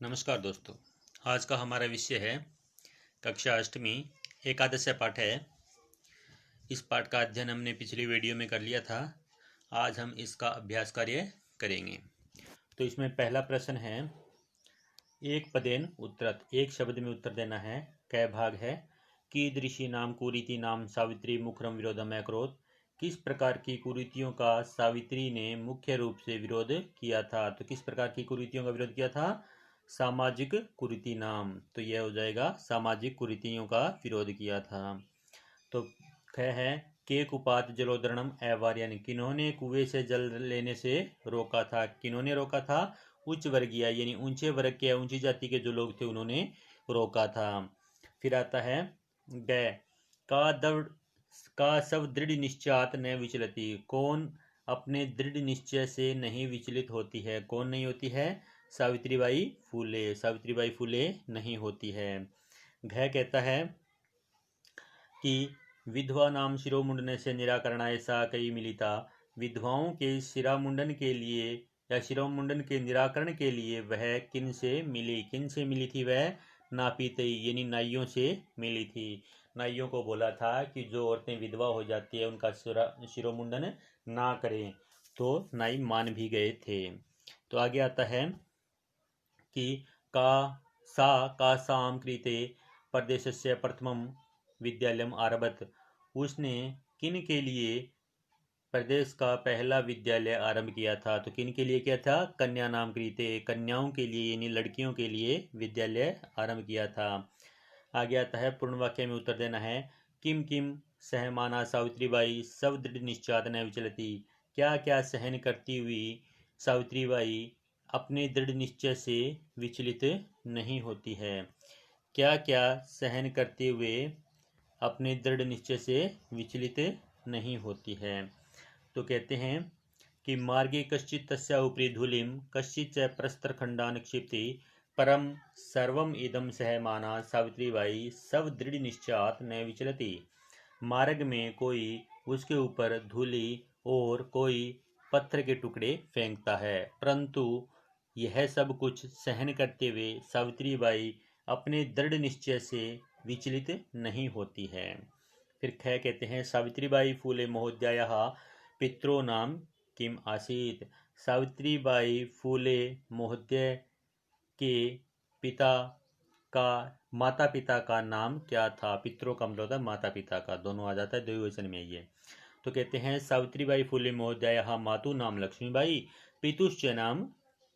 नमस्कार दोस्तों। आज का हमारा विषय है कक्षा अष्टमी एकादश पाठ है। इस पाठ का अध्ययन हमने पिछली वीडियो में कर लिया था। आज हम इसका अभ्यास कार्य करेंगे। तो इसमें पहला प्रश्न है, एक पदेन उत्तरत, एक शब्द में उत्तर देना है। कै भाग है। कीदृशी नाम कुरीति नाम सावित्री मुखरम विरोधम अकरोत। किस प्रकार की कुरीतियों का सावित्री ने मुख्य रूप से विरोध किया था। तो किस प्रकार की कुरीतियों का विरोध किया था? सामाजिक कुरीति नाम। तो यह हो जाएगा सामाजिक कुरीतियों का विरोध किया था। तो ख है, के कुपात जलोदरणम अवार्यन, किन्होंने कुएं से जल लेने से रोका था। किन्होंने रोका था? उच्च वर्गीय यानी ऊंचे वर्ग के, ऊंची जाति के जो लोग थे उन्होंने रोका था। फिर आता है ग, का सब दृढ़ निश्चयात न विचलती, कौन अपने दृढ़ निश्चय से नहीं विचलित होती है। कौन नहीं होती है? सावित्रीबाई फूले। सावित्रीबाई फूले नहीं होती है। घ कहता है कि विधवा नाम शिरोमुंडन से निराकरण ऐसा कई मिलिता, विधवाओं के शिरामुंडन के लिए या शिरोमुंडन के निराकरण के लिए वह किन से मिली। किन से मिली थी वह? नापीतई यानी नाइयों से मिली थी। नाइयों को बोला था कि जो औरतें विधवा हो जाती है उनका शिरोमुंडन ना करें, तो नाई मान भी गए थे। तो आगे आता है कि का साम कृते प्रदेशस्य प्रथमम विद्यालयम आरभत, उसने किन के लिए प्रदेश का पहला विद्यालय आरंभ किया था। तो किन के लिए किया था? कन्या नाम कृते, कन्याओं के लिए यानी लड़कियों के लिए विद्यालय आरंभ किया था। आगे आता है पूर्ण वाक्य में उत्तर देना है। किम किम सहमाना सावित्रीबाई सब दृढ़ निश्चात न विचलती, क्या क्या सहन करती हुई सावित्रीबाई अपने दृढ़ निश्चय से विचलित नहीं होती है। क्या क्या सहन करते हुए अपने दृढ़ निश्चय से विचलित नहीं होती है। तो कहते हैं कि मार्गे कश्चित तस्या उपरि धूलिम कश्चित च प्रस्तरखंडान क्षिप्ति, परम सर्वम इदम सहमाना सावित्रीबाई सब दृढ़ निश्चयात न विचलती। मार्ग में कोई उसके ऊपर धूली और कोई पत्थर के टुकड़े फेंकता है, परंतु यह सब कुछ सहन करते हुए सावित्रीबाई अपने दृढ़ निश्चय से विचलित नहीं होती है। फिर ख कहते हैं, सावित्रीबाई फूले महोदयायाः पितरो नाम किम आसीत। सावित्रीबाई फूले महोदय के पिता का, माता पिता का नाम क्या था। पितरों का मतलब होता है माता पिता का, दोनों आ जाता है द्विवचन में ये। तो कहते हैं सावित्रीबाई फूले महोदयायाः मातु नाम लक्ष्मीबाई पितुश्च नाम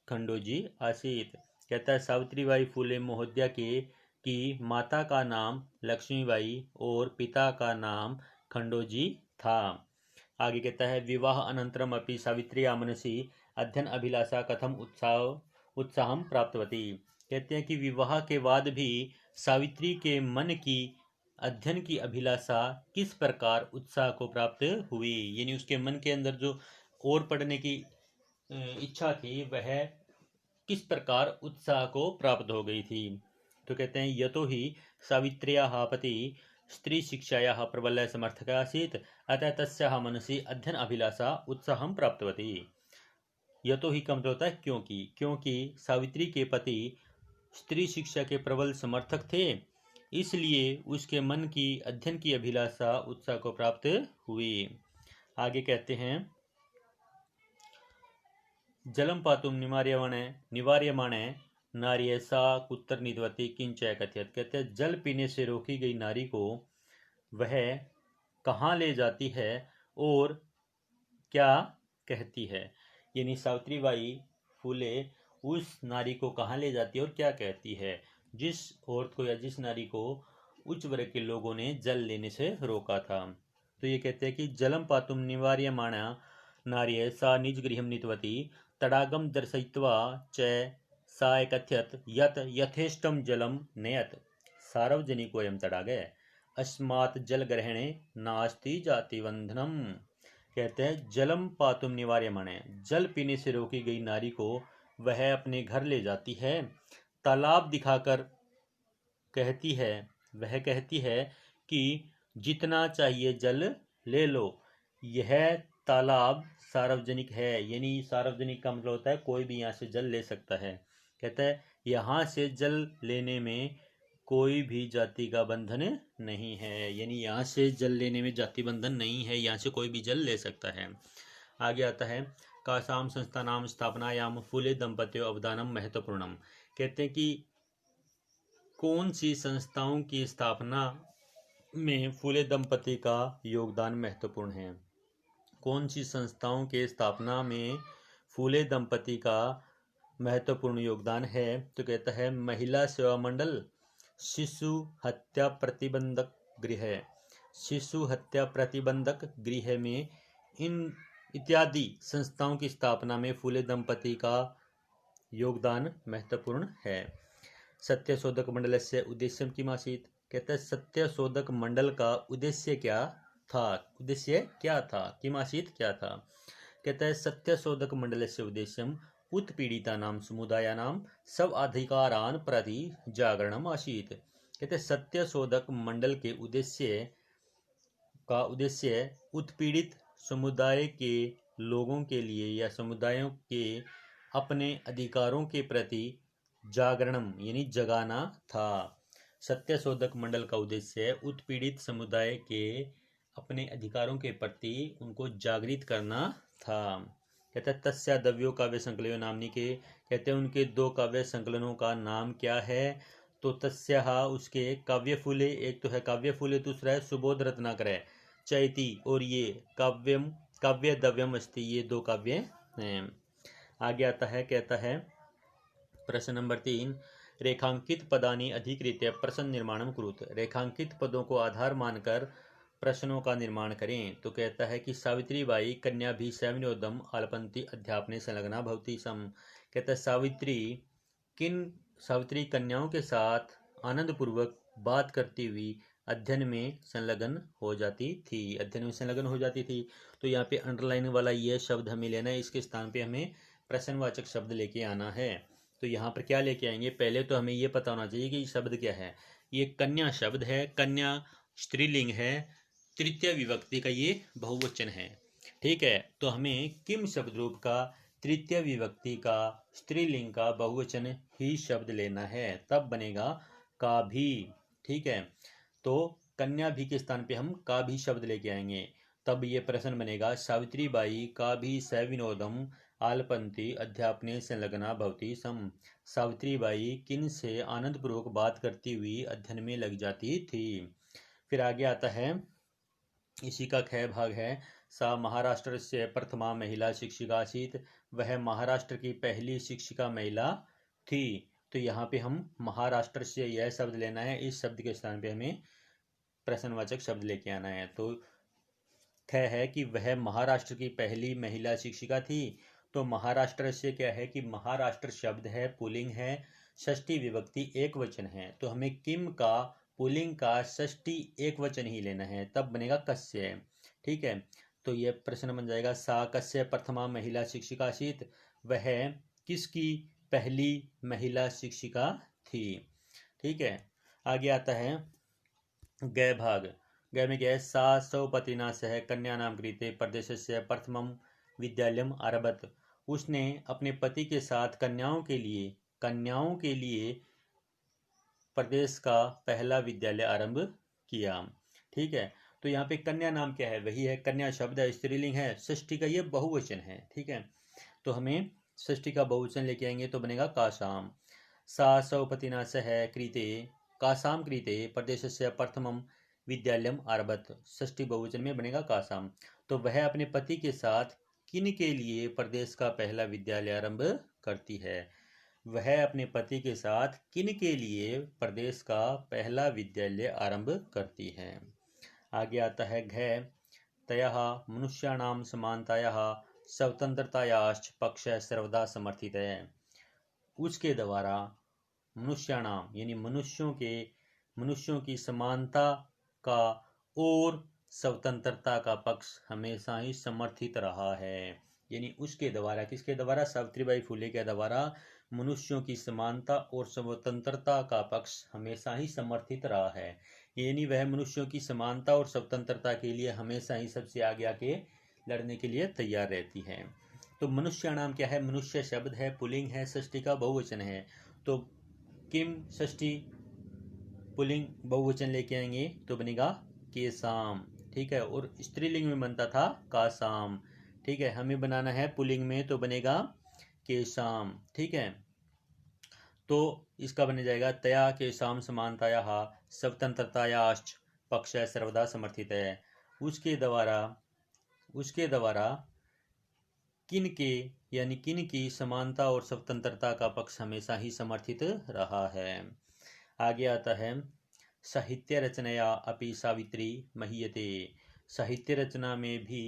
खंडोजी आसीत। कहता है सावित्रीबाई फूले महोदया के की माता का नाम लक्ष्मीबाई और पिता का नाम खंडोजी था। आगे कहता है विवाह अनंतरम अपि सावित्र्या मनसि अध्ययन अभिलाषा कथम उत्साह प्राप्तवती। कहते हैं कि विवाह के बाद भी सावित्री के मन की अध्ययन की अभिलाषा किस प्रकार उत्साह को प्राप्त हुई, यानी उसके मन के अंदर जो और पढ़ने की इच्छा थी वह किस प्रकार उत्साह को प्राप्त हो गई थी। तो कहते हैं यतो ही सावित्र्याः पति स्त्री शिक्षायाः प्रबल समर्थक आसीत्, अतः तस्याः मनसि अध्ययन अभिलाषा उत्साह प्राप्तवती। यतो ही का मतलब होता है क्योंकि सावित्री के पति स्त्री शिक्षा के प्रबल समर्थक थे, इसलिए उसके मन की अध्ययन की अभिलाषा उत्साह को प्राप्त हुई। आगे कहते हैं जलम पातुम निवार्यमाणे नार्य सा कुत्तर निधवती किंच कथयत। कहते हैं जल पीने से रोकी गई नारी को वह कहाँ ले जाती है और क्या कहती है। यानी सावित्रीबाई फूले उस नारी को कहाँ ले जाती है और क्या कहती है, जिस औरत को या जिस नारी को उच्च वर्ग के लोगों ने जल लेने से रोका था। तो ये कहते हैं कि जलम पातुम निवार्यमाणा नार्य सा निज गृहम नीतवती तडागम दर्शयित्वा च सा कथयत यत यथेष्टम जलम नयत सार्वजनिकोयम तडागे अस्मात् जल ग्रहणे नास्ति जाति बंधनम। कहते हैं जलम पातुम निवार्यमाणे, जल पीने से रोकी गई नारी को वह अपने घर ले जाती है, तालाब दिखाकर कहती है, वह कहती है कि जितना चाहिए जल ले लो, यह तालाब सार्वजनिक है। यानी सार्वजनिक का मतलब होता है कोई भी यहाँ से जल ले सकता है। कहता है यहाँ से जल लेने में कोई भी जाति का बंधन नहीं है, यानी यहाँ से जल लेने में जाति बंधन नहीं है, यहाँ से कोई भी जल ले सकता है। आगे आता है कासाम संस्थानाम स्थापनायाम फूले दंपत्यो अवदानम महत्वपूर्णम। कहते हैं कि कौन सी संस्थाओं की स्थापना में फूले दंपति का योगदान महत्वपूर्ण है। कौन सी संस्थाओं के स्थापना में फूले दंपति का महत्वपूर्ण योगदान है, तो कहता है महिला सेवा मंडल, शिशु हत्या प्रतिबंधक गृह, शिशु हत्या प्रतिबंधक गृह में इन इत्यादि संस्थाओं की स्थापना में फूले दंपति का योगदान महत्वपूर्ण है। सत्यशोधक मंडल से उद्देश्य किमासीत। कहते हैं सत्यशोधक मंडल का उद्देश्य क्या था, किमासीत क्या था। कहता है सत्यशोधक मंडल से उद्देश्यम उत्पीड़िता नाम समुदाया नाम सब अधिकारान प्रति जागरणम आसीत। कहते सत्यशोधक मंडल के उद्देश्य उत्पीड़ित समुदाय के लोगों के लिए या समुदायों के अपने अधिकारों के प्रति जागरणम यानी जगाना था। सत्यशोधक मंडल का उद्देश्य उत्पीड़ित समुदाय के अपने अधिकारों के प्रति उनको जागृत करना था। कहते हैं तस्या दव्यो काव्य संकलयो नामनी के। कहते हैं उनके 2 काव्य संकलनों का नाम क्या है, तो तस्या उसके काव्य फूले, एक तो है काव्य फूले, दूसरा है सुबोध रत्नाकर चैती, और ये काव्य दव्यम अस्ति, ये 2 काव्य हैं। आगे आता है, कहता है प्रश्न नंबर 3 रेखांकित पदानी अधिकृत्य प्रश्न निर्माणम कुरुत। रेखांकित पदों को आधार मानकर प्रश्नों का निर्माण करें। तो कहता है कि सावित्रीबाई कन्या भी सैवन्योदम आलपंती अध्यापने संलग्ना भवती सम। कहता है सावित्री कन्याओं के साथ आनंद पूर्वक बात करती हुई अध्ययन में संलग्न हो जाती थी। तो यहाँ पे अंडरलाइन वाला ये शब्द हमें लेना है, इसके स्थान पे हमें प्रश्नवाचक शब्द लेके आना है। तो यहाँ पर क्या लेके आएंगे, पहले तो हमें ये पता होना चाहिए कि शब्द क्या है। ये कन्या शब्द है, कन्या स्त्रीलिंग है, तृतीय विभक्ति का ये बहुवचन है। ठीक है, तो हमें किम शब्द रूप का तृतीय विभक्ति का स्त्रीलिंग का बहुवचन ही शब्द लेना है, तब बनेगा का भी। ठीक है, तो कन्या भी के स्थान पे हम का भी शब्द लेके आएंगे, तब ये प्रश्न बनेगा सावित्रीबाई का भी सविनोदम आलपंती अध्यापने संलग्ना भवती सम। सावित्रीबाई किन से आनंद पूर्वक बात करती हुई अध्ययन में लग जाती थी। फिर आगे आता है, इसी का ख भाग है, सा महाराष्ट्र से प्रथमा महिला शिक्षिका आसीत। वह महाराष्ट्र की पहली शिक्षिका महिला थी। तो यहाँ पे हम महाराष्ट्र से यह शब्द लेना है, इस शब्द के स्थान पे हमें प्रश्नवाचक शब्द लेके आना है। तो ख है कि वह महाराष्ट्र की पहली महिला शिक्षिका थी। तो महाराष्ट्र से क्या है कि महाराष्ट्र शब्द है, पुल्लिंग है, षष्ठी विभक्ति एक वचन है। तो हमें किम का पुल्लिंग का षष्ठी एक वचन ही लेना है, तब बनेगा कस्य। ठीक है, तो यह प्रश्न बन जाएगा सा कस्य प्रथमा महिला शिक्षिका आसीत। वह किसकी पहली महिला शिक्षिका थी। ठीक है, आगे आता है गय भाग। गय में क्या है, सा सौपतिना सह कन्या नाम कृते प्रदेश से प्रथमम विद्यालयम आरभत। उसने अपने पति के साथ कन्याओं के लिए प्रदेश का पहला विद्यालय आरंभ किया। ठीक है, तो यहाँ पे कन्या नाम क्या है, वही है, कन्या शब्द है, स्त्रीलिंग है, षष्ठी का ये बहुवचन है। ठीक है, तो हमें षष्ठी का बहुवचन लेके आएंगे, तो बनेगा कासाम। सा सौपतिना सह कृते कासाम कृते प्रदेश से प्रथमम विद्यालयम आरभत। षष्ठी बहुवचन में बनेगा कासाम। तो वह अपने पति के साथ किन के लिए प्रदेश का पहला विद्यालय आरंभ करती है। वह अपने पति के साथ किन के लिए प्रदेश का पहला विद्यालय आरंभ करती है। आगे आता है घ तयः मनुष्याणाम समानतायाः स्वतंत्रतायाश्च पक्ष सर्वदा समर्थित है। उसके द्वारा मनुष्याणाम यानी मनुष्यों की समानता का और स्वतंत्रता का पक्ष हमेशा ही समर्थित रहा है। यानी उसके द्वारा, किसके द्वारा, सावित्रीबाई फुले के द्वारा मनुष्यों की समानता और स्वतंत्रता का पक्ष हमेशा ही समर्थित रहा है। यानी वह मनुष्यों की समानता और स्वतंत्रता के लिए हमेशा ही सबसे आगे आके लड़ने के लिए तैयार रहती है। तो मनुष्य नाम क्या है, मनुष्य शब्द है, पुल्लिंग है, षष्ठी का बहुवचन है। तो किम षष्ठी पुल्लिंग बहुवचन लेके आएंगे तो बनेगा केसाम, ठीक है। और स्त्रीलिंग में बनता था कासाम, ठीक है। हमें बनाना है पुल्लिंग में तो बनेगा केसाम, ठीक है। तो इसका बन जाएगा तया केसाम समानतायाः स्वतंत्रतायाश्च पक्षः सर्वदा समर्थित है। उसके द्वारा किन के यानी किन की समानता और स्वतंत्रता का पक्ष हमेशा ही समर्थित रहा है। आगे आता है साहित्य रचनया अपि सावित्री महीयते। साहित्य रचना में भी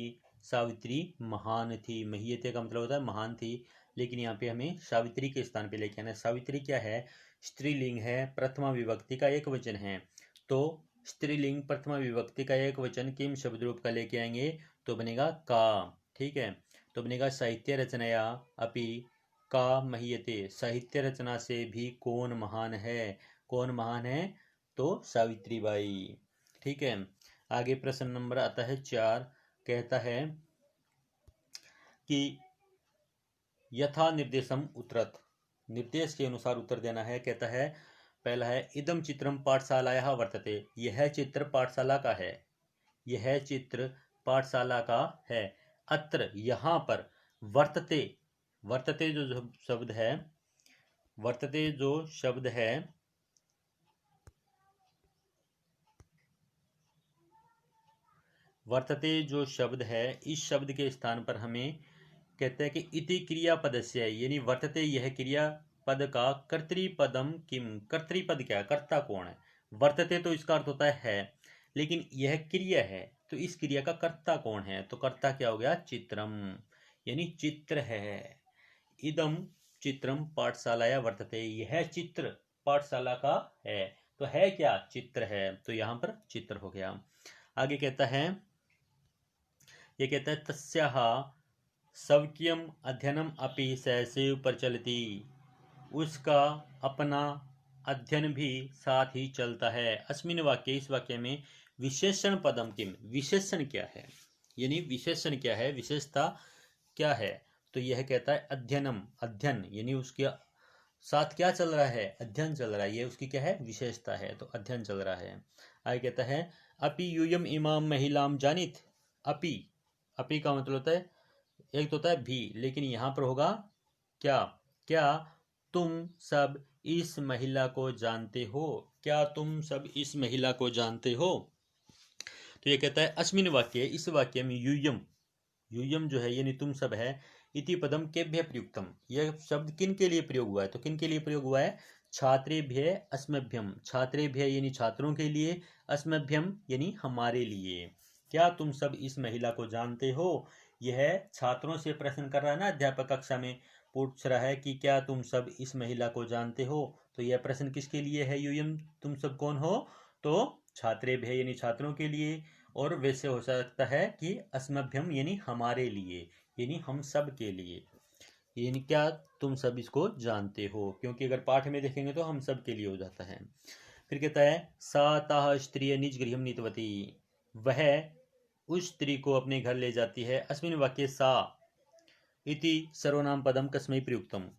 सावित्री महान थी। महीयते का मतलब होता है महान थी, लेकिन यहाँ पे हमें सावित्री के स्थान पे लेके आना है। सावित्री क्या है? स्त्रीलिंग है, प्रथमा विभक्ति का एक वचन है। तो स्त्रीलिंग प्रथमा विभक्ति का एक वचन किम शब्द रूप का लेके आएंगे तो बनेगा का, ठीक है। तो बनेगा साहित्य रचनया अपि का महीयते। साहित्य रचना से भी कौन महान है? कौन महान है? तो सावित्री बाई, ठीक है। आगे प्रश्न नंबर आता है 4, कहता है कि यथा निर्देशम उत्तरत। निर्देश के अनुसार उत्तर देना है। कहता है पहला है इदम चित्रम पाठशालायाः वर्तते। यह चित्र पाठशाला का है। यह चित्र पाठशाला का है। अत्र यहाँ पर वर्तते, वर्तते जो शब्द है, वर्तते जो शब्द है, वर्तते जो शब्द है, इस शब्द के स्थान पर हमें कहते हैं कि इति क्रियापदस्य, यानी वर्तते यह क्रियापद का कर्तृपदम किम। कर्तृपद क्या है? कर्ता कौन है? वर्तते तो इसका अर्थ होता है, लेकिन यह क्रिया है तो इस क्रिया का कर्ता कौन है? तो कर्ता क्या हो गया? चित्रम, यानी चित्र है। इदम चित्रम पाठशालाया वर्तते। यह चित्र पाठशाला का है। तो है क्या? चित्र है। तो यहाँ पर चित्र हो गया। आगे कहता है, ये कहता है तस्याः स्वकीयम अध्ययनम अपि सहसैव प्रचलति। उसका अपना अध्ययन भी साथ ही चलता है। अस्मिन् वाक्य, इस वाक्य में विशेषण पदम किम। विशेषण क्या है? यानी विशेषण क्या है, विशेषता क्या है? तो यह कहता है अध्ययनम, अध्ययन, यानी उसके साथ क्या चल रहा है? अध्ययन चल रहा है। ये उसकी क्या है? विशेषता है। तो अध्ययन चल रहा है। आगे कहता है अपि यूयम इमाम महिलाम जानित। अपि, अपि का मतलब होता है, एक तो होता है भी, लेकिन यहाँ पर होगा क्या? क्या तुम सब इस महिला को जानते हो? क्या तुम सब इस महिला को जानते हो? तो ये कहता है अस्मिन वाक्य, इस वाक्य में यूयम, यूयम जो है यानी तुम सब है, इति पदम केभ्य प्रयुक्तम। यह शब्द किन के लिए प्रयोग हुआ है? तो किन के लिए प्रयोग हुआ है? छात्रेभ्य अस्मभ्यम। छात्रेभ्य यानी छात्रों के लिए, अस्मभ्यम यानी हमारे लिए। क्या तुम सब इस महिला को जानते हो? यह छात्रों से प्रश्न कर रहा है ना, अध्यापक कक्षा में पूछ रहा है कि क्या तुम सब इस महिला को जानते हो। तो यह प्रश्न किसके लिए है? यूयम तुम सब कौन हो? तो छात्रेभ्य यानी छात्रों के लिए, और वैसे हो सकता है कि अस्मभ्यम यानी हमारे लिए, यानी हम सब के लिए। यानी क्या तुम सब इसको जानते हो, क्योंकि अगर पाठ में देखेंगे तो हम सब के लिए हो जाता है। फिर कहता है सा ताः स्त्रिय निज गृहम नीतवती। वह उस स्त्री को अपने घर ले जाती है। अस्मिन वाक्य सा इति सर्वनाम पदम कस्मै प्रयुक्तम।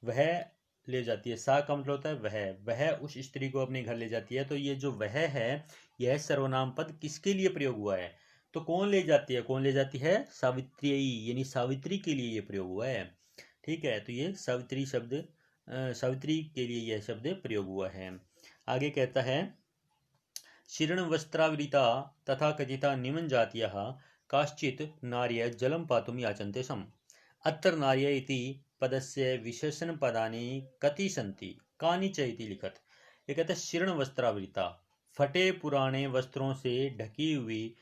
वह ले जाती है, सा का मतलब होता है वह उस स्त्री को अपने घर ले जाती है। तो ये जो वह है, यह सर्वनाम पद किसके लिए प्रयोग हुआ है? तो कौन ले जाती है? कौन ले जाती है? सावित्री, यानी सावित्री के लिए ये प्रयोग हुआ है, ठीक है। तो ये सावित्री शब्द, सावित्री के लिए यह शब्द प्रयोग हुआ है। आगे कहता है शीर्ण वस्त्रावृता तथा कथिता निम्न जातीयः काश्चित् नार्य जलं पातुं याचन्ते स्म। अत्र नार्य इति पदस्य विशेषण पदानि कति सन्ति, कानि च इति लिखत। ये कहते हैं शीर्ण वस्त्रावृता, फटे पुराने वस्त्रों से ढकी हुई,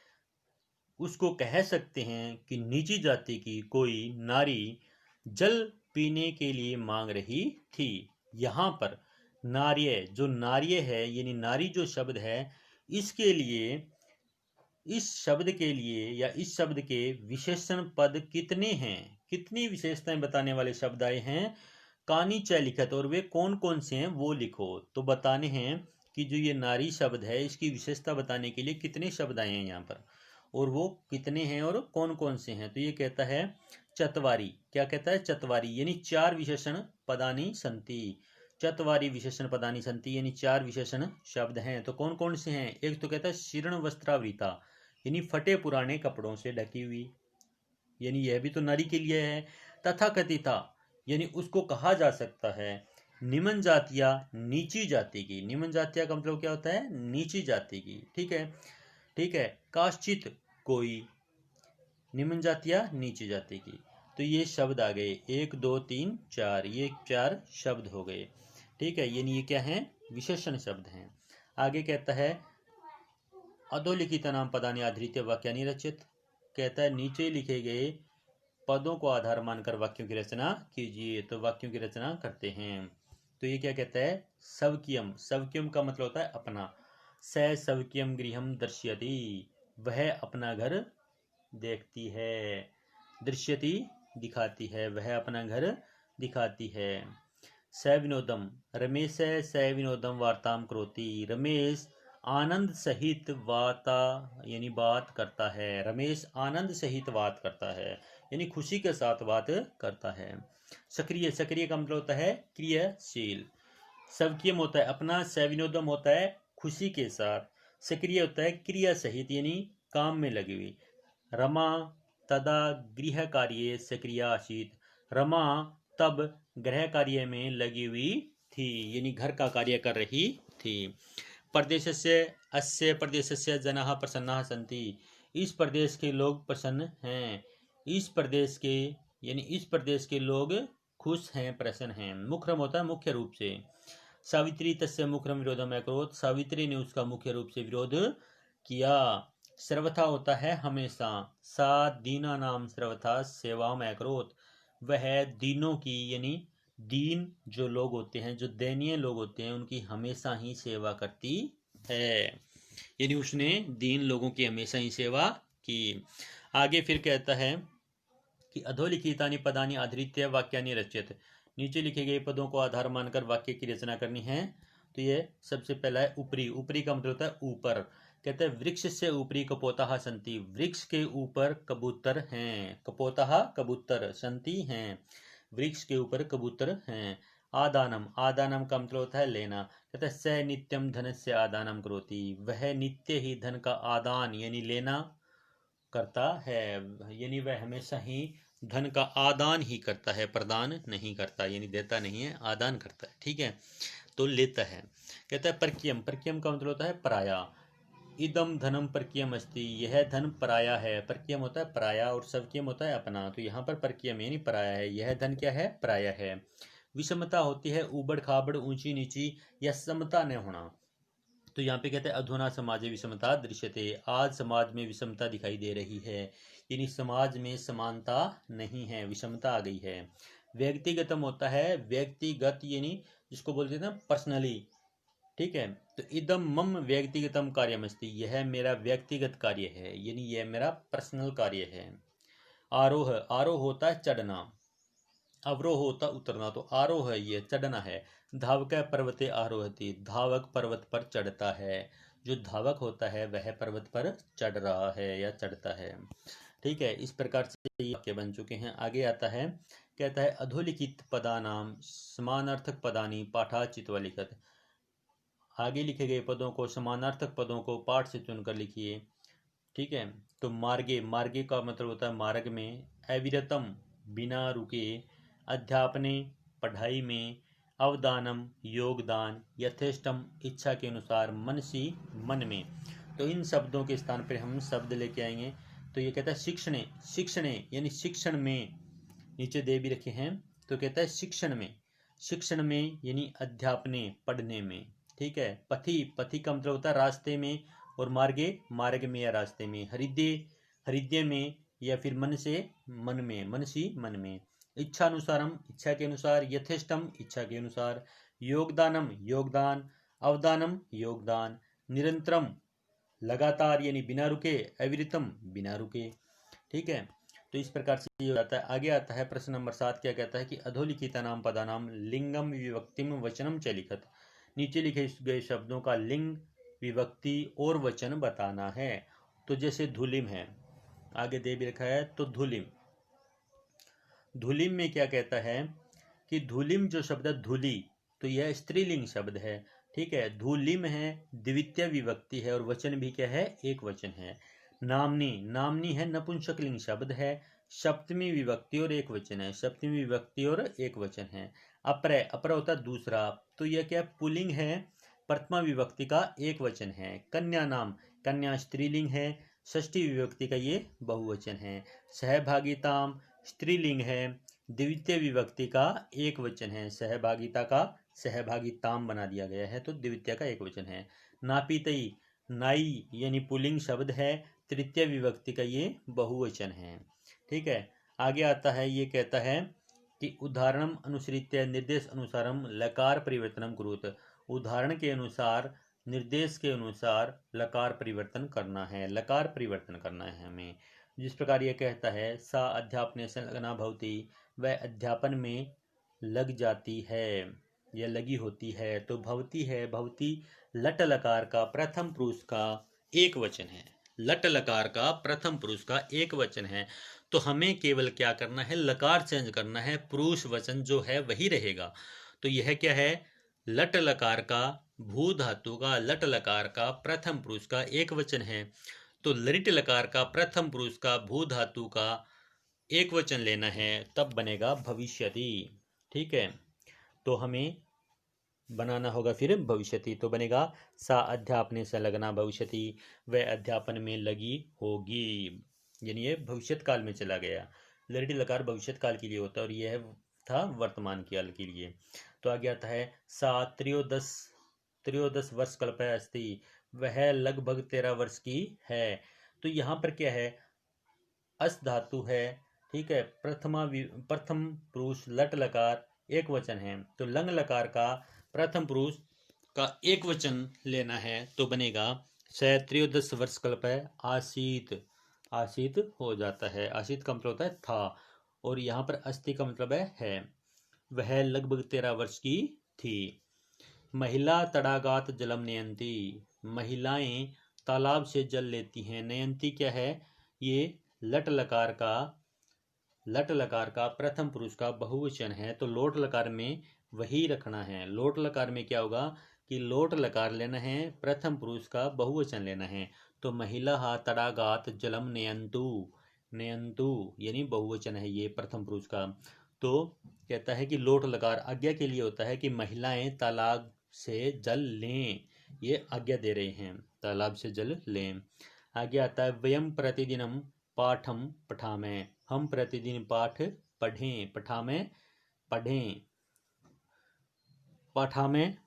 उसको कह सकते हैं कि नीची जाति की कोई नारी जल पीने के लिए मांग रही थी। यहाँ पर नार्य, जो नार्य है यानी नारी जो शब्द है, इसके लिए, इस शब्द के लिए या इस शब्द के विशेषण पद कितने हैं, कितनी विशेषताएं बताने वाले शब्द आए हैं, कानी च लिखत, और वे कौन कौन से हैं वो लिखो। तो बताने हैं कि जो ये नारी शब्द है, इसकी विशेषता बताने के लिए कितने शब्द आए हैं यहाँ पर, और वो कितने हैं और कौन कौन से हैं। तो ये कहता है चतवारी। क्या कहता है? चतवारी, यानी 4 विशेषण पदानी संति, चत्वारि विशेषण पदानि सन्ति, यानी 4 विशेषण शब्द हैं। तो कौन कौन से हैं? एक तो कहता है शीर्ण वस्त्रावृता, यानी फटे पुराने कपड़ों से ढकी हुई, यानी यह भी तो नारी के लिए है। तथा कथिता, यानी उसको कहा जा सकता है। निम्न जातिया, नीची जाति की, निम्न जातिया का मतलब क्या होता है? नीची जाति की, ठीक है, ठीक है। काश्चित, कोई, निम्न जातिया नीची जाति की। तो ये शब्द आ गए, 1 2 3 4, ये 4 शब्द हो गए, ठीक है। यानी ये क्या है? विशेषण शब्द हैं। आगे कहता है अधोलिखित नाम पदानि आधृत्य वाक्यानि रचित, कहता है नीचे लिखे गए पदों को आधार मानकर वाक्यों की रचना कीजिए। तो वाक्यों की रचना करते हैं। तो ये क्या कहता है? सवक्यम, सवक्यम का मतलब होता है अपना। स सवक्यम गृहम दर्शयति, वह अपना घर देखती है। दृश्यति, दिखाती है, वह अपना घर दिखाती है। स विनोदम, रमेश स विनोदम वार्ताम करोति, रमेश आनंद सहित वार्ता यानी बात करता है। रमेश आनंद सहित बात करता है, यानी खुशी के साथ बात करता है। सक्रिय, सक्रिय का मतलब होता है क्रियाशील। सवक्यम होता है अपना, सविनोदम होता है खुशी के साथ, सक्रिय होता है क्रिया सहित यानी काम में लगी हुई। रमा तदा गृह कार्य सक्रिया आसीत, रमा तब गृह कार्य में लगी हुई थी, यानी घर का कार्य कर रही थी। प्रदेशस्य अस्य प्रदेशस्य जनाः प्रसन्नाः सन्ति, इस प्रदेश के लोग प्रसन्न हैं। इस प्रदेश के यानी इस प्रदेश के लोग खुश हैं, प्रसन्न हैं। मुख्रम होता है मुख्य रूप से। सावित्री तस्य मुख्रम विरोधम अकरोत्, सावित्री ने उसका मुख्य रूप से विरोध किया। सर्वथा होता है हमेशा। सा दीना नाम सर्वथा सेवाम अकरोत्, वह दीनों की यानी दीन जो लोग होते हैं, जो दयनीय लोग होते हैं, उनकी हमेशा ही सेवा करती है। यानी उसने दीन लोगों की हमेशा ही सेवा की। आगे फिर कहता है कि अधोलिखितानि पदानि आधृत्य वाक्यानि रचित, नीचे लिखे गए पदों को आधार मानकर वाक्य की रचना करनी है। तो ये सबसे पहला है ऊपरी, ऊपरी का मतलब होता है ऊपर। कहते हैं वृक्ष से ऊपरी कपोताः सन्ति, वृक्ष के ऊपर कबूतर हैं। कपोताः कबूतर, सन्ति हैं, वृक्ष के ऊपर कबूतर हैं। आदानम, आदानम का मतलब होता है लेना। कहते हैं स नित्यम धनस्य आदानम करोति, वह नित्य ही धन का आदान यानी लेना करता है, यानी वह हमेशा ही धन का आदान ही करता है, प्रदान नहीं करता, यानी देता नहीं है, आदान करता है, ठीक है, तो लेता है। कहता है परकीयम, परकीयम का मतलब होता है पराया। इदम धनम परकीयम अस्ति, यह धन पराया है। परकीयम होता है पराया और सवकीयम होता है अपना, तो यहाँ पर परकीयम यानी पराया है, यह धन क्या है? पराया है। विषमता होती है ऊबड़ खाबड़, ऊंची नीची या समता न होना। तो यहाँ पे कहते हैं अधुना समाजे विषमता दृश्यते, आज समाज में विषमता दिखाई दे रही है, यानी समाज में समानता नहीं है, विषमता आ गई है। व्यक्तिगतम होता है व्यक्तिगत, यानी जिसको बोलते हैं ना पर्सनली, ठीक है। तो इदम मम व्यक्तिगतम कार्यमस्ति, यह मेरा व्यक्तिगत कार्य है, यानी यह मेरा पर्सनल कार्य है। आरोह, आरोह होता है चढ़ना, अवरोह होता उतरना, तो आरोह है ये चढ़ना है। धावक पर्वते आरोहति, धावक पर्वत पर चढ़ता है, जो धावक होता है वह पर्वत पर चढ़ रहा है या चढ़ता है, ठीक है। इस प्रकार से ये वाक्य बन चुके हैं। आगे आता है, कहता है अधोलिखित पदानाम समानार्थक पदानी पाठाचित्वा लिखत, आगे लिखे गए पदों को, समानार्थक पदों को पाठ से चुनकर लिखिए, ठीक है। तो मार्गे, मार्गे का मतलब होता है मार्ग में। अविरतम, बिना रुके। अध्यापने, पढ़ाई में। अवदानम, योगदान। यथेष्टम, इच्छा के अनुसार। मनसी, मन में। तो इन शब्दों के स्थान पर हम शब्द लेके आएंगे। तो ये कहता है शिक्षणे, शिक्षणे यानी शिक्षण में, नीचे दे भी रखे हैं, तो कहता है शिक्षण में, शिक्षण में यानी अध्यापने, पढ़ने में, ठीक है। पथि, पथि का मतलब होता है रास्ते में, और मार्गे, मार्ग में या रास्ते में। हृदय, हृदय में, या फिर मन से, मन में, मनसी, मन में। इच्छानुसारम, इच्छा के अनुसार। यथेष्टम, इच्छा के अनुसार। योगदानम, योगदान। अवदानम, योगदान। निरंतरम, लगातार यानी बिना रुके। अविरतम, बिना रुके, ठीक है। तो इस प्रकार से ये हो जाता है। आगे आता है प्रश्न नंबर 7, क्या कहता है कि अधोलिखिता नाम पदानाम लिंगम विभक्तिम वचनम च लिखत, नीचे लिखे गए शब्दों का लिंग, विभक्ति और वचन बताना है। तो जैसे धुलिम है, आगे दे भी रखा है, तो धुलिम, धुलिम में क्या कहता है कि धुलिम जो शब्द है धुली, तो यह स्त्रीलिंग शब्द है। ठीक है, धूलिम है, द्वितीय विभक्ति है और वचन भी क्या है, एक वचन है। नामनी, नामनी है नपुंसकलिंग शब्द है, सप्तमी विभक्ति और एक वचन है, सप्तमी विभक्ति और एक वचन है। अप्रय, अपर होता है दूसरा, तो यह क्या पुल्लिंग है, प्रथमा विभक्ति का एक वचन है। कन्या नाम, कन्या स्त्रीलिंग है, षष्ठी विभक्ति का ये बहुवचन है। सहभागिताम स्त्रीलिंग है, द्वितीय विभक्ति का एक वचन है, सहभागिता का सहभागिताम बना दिया गया है तो द्वितीय का एक वचन है। नापीतई, नाई यानी पुल्लिंग शब्द है, तृतीय विभक्ति का ये बहुवचन है। ठीक है, आगे आता है, ये कहता है कि उदाहरणम अनुसृत्य निर्देश अनुसारम लकार परिवर्तनम कुरुत। उदाहरण के अनुसार, निर्देश के अनुसार लकार परिवर्तन करना है, लकार परिवर्तन करना है हमें। जिस प्रकार यह कहता है, सा अध्यापने संलग्ना भवति, वह अध्यापन में लग जाती है या लगी होती है। तो भवती है, भवती लट लकार का प्रथम पुरुष का एक वचन है, लट लकार का प्रथम पुरुष का एक वचन है। तो हमें केवल क्या करना है, लकार चेंज करना है, पुरुष वचन जो है वही रहेगा। तो यह क्या है, लट लकार का भू धातु का लट लकार का प्रथम पुरुष का एक वचन है। तो लरिट लकार का प्रथम पुरुष का भू धातु का एक वचन लेना है, तब बनेगा भविष्यति। ठीक है, तो हमें बनाना होगा फिर भविष्यति, तो बनेगा सा अध्यापने संलग्ना भविष्यति, वह अध्यापन में लगी होगी, यानी ये भविष्यत काल में चला गया। लरिट लकार भविष्यत काल के लिए होता है और यह था वर्तमान काल के लिए। तो आगे आता है, सा त्रयोदश वर्ष कल्पया अस्ति, वह लगभग 13 वर्ष की है। तो यहाँ पर क्या है, अस धातु है। ठीक है, प्रथम पुरुष लट लकार एक वचन है, तो लंग लकार का प्रथम पुरुष का एक वचन लेना है, तो बनेगा स त्रयोदश वर्ष कल्पय आसीत, आसीत हो जाता है। आसीत का मतलब होता है था, और यहाँ पर अस्ति का मतलब है। वह लगभग 13 वर्ष की थी। महिला तड़ागात जलम नयंती, महिलाएं तालाब से जल लेती हैं। नयंती क्या है, ये लट लकार का प्रथम पुरुष का बहुवचन है, तो लोट लकार में वही रखना है। लोट लकार में क्या होगा कि लोट लकार लेना है, प्रथम पुरुष का बहुवचन लेना है। तो महिला तड़ागात जलम नयंतु, नयंतु यानी बहुवचन है ये प्रथम पुरुष का। तो कहता है कि लोट लकार आज्ञा के लिए होता है कि महिलाएं तालाब से जल लें, ये आज्ञा दे रहे हैं, तालाब से जल लें। आगे आता है, वयम प्रतिदिनम पाठम पठामें, हम प्रतिदिन पाठ पढ़ें, पठामें पढ़ें, पठामें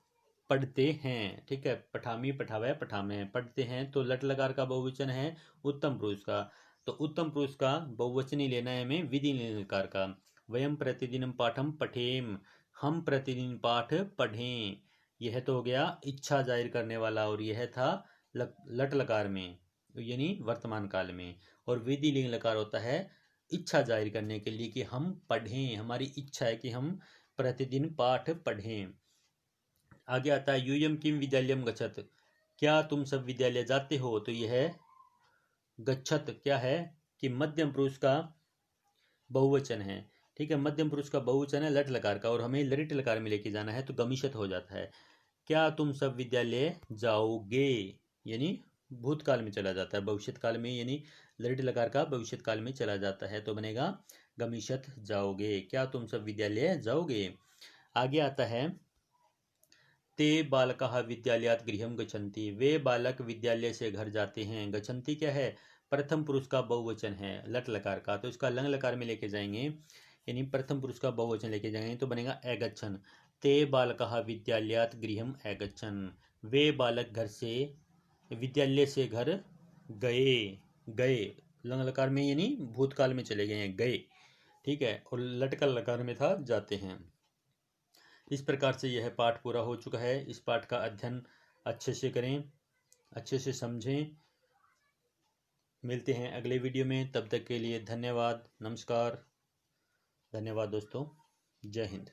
पढ़ते हैं। ठीक है, पठामी पठावे पठामें पढ़ते हैं। तो लट लकार का बहुवचन है उत्तम पुरुष का, तो उत्तम पुरुष का बहुवचन ही लेना है हमें विधि लकार का। वयम प्रतिदिन पाठम पठेम, हम प्रतिदिन पाठ पढ़ें, यह तो हो गया इच्छा जाहिर करने वाला, और यह था लट लकार में यानी वर्तमान काल में। और विधि लिंग लकार होता है इच्छा जाहिर करने के लिए कि हम पढ़ें, हमारी इच्छा है कि हम प्रतिदिन पाठ पढ़ें। आगे आता है, यूयम किम विद्यालयम गच्छत, क्या तुम सब विद्यालय जाते हो। तो यह गच्छत क्या है कि मध्यम पुरुष का बहुवचन है। ठीक है, मध्यम पुरुष का बहुवचन है लट लकार का, और हमें लरिट लकार में लेके जाना है, तो गमिशत हो जाता है। क्या तुम सब विद्यालय जाओगे, यानी भूतकाल में चला जाता है, भविष्यत काल में यानी लरिट लकार का भविष्यत काल में चला जाता है, तो बनेगा गमिशत जाओगे, क्या तुम सब विद्यालय जाओगे। आगे आता है, ते बालकाः विद्यालयात् गृहं गच्छन्ति, वे बालक विद्यालय से घर जाते हैं। गच्छन्ति क्या है, प्रथम पुरुष का बहुवचन है लट लकार का, तो इसका लंग लकार में लेके जाएंगे, यानी प्रथम पुरुष का बहुवचन लेके जाएंगे, तो बनेगा अगच्छन्। ते बालकाः विद्यालयात् गृहं अगच्छन्, वे बालक घर से विद्यालय से घर गए, गए लंग लकार में यानी भूतकाल में चले गए हैं, गए। ठीक है, और लटकल लकार में था जाते हैं। इस प्रकार से यह पाठ पूरा हो चुका है। इस पाठ का अध्ययन अच्छे से करें, अच्छे से समझें। मिलते हैं अगले वीडियो में, तब तक के लिए धन्यवाद, नमस्कार, धन्यवाद दोस्तों, जय हिंद।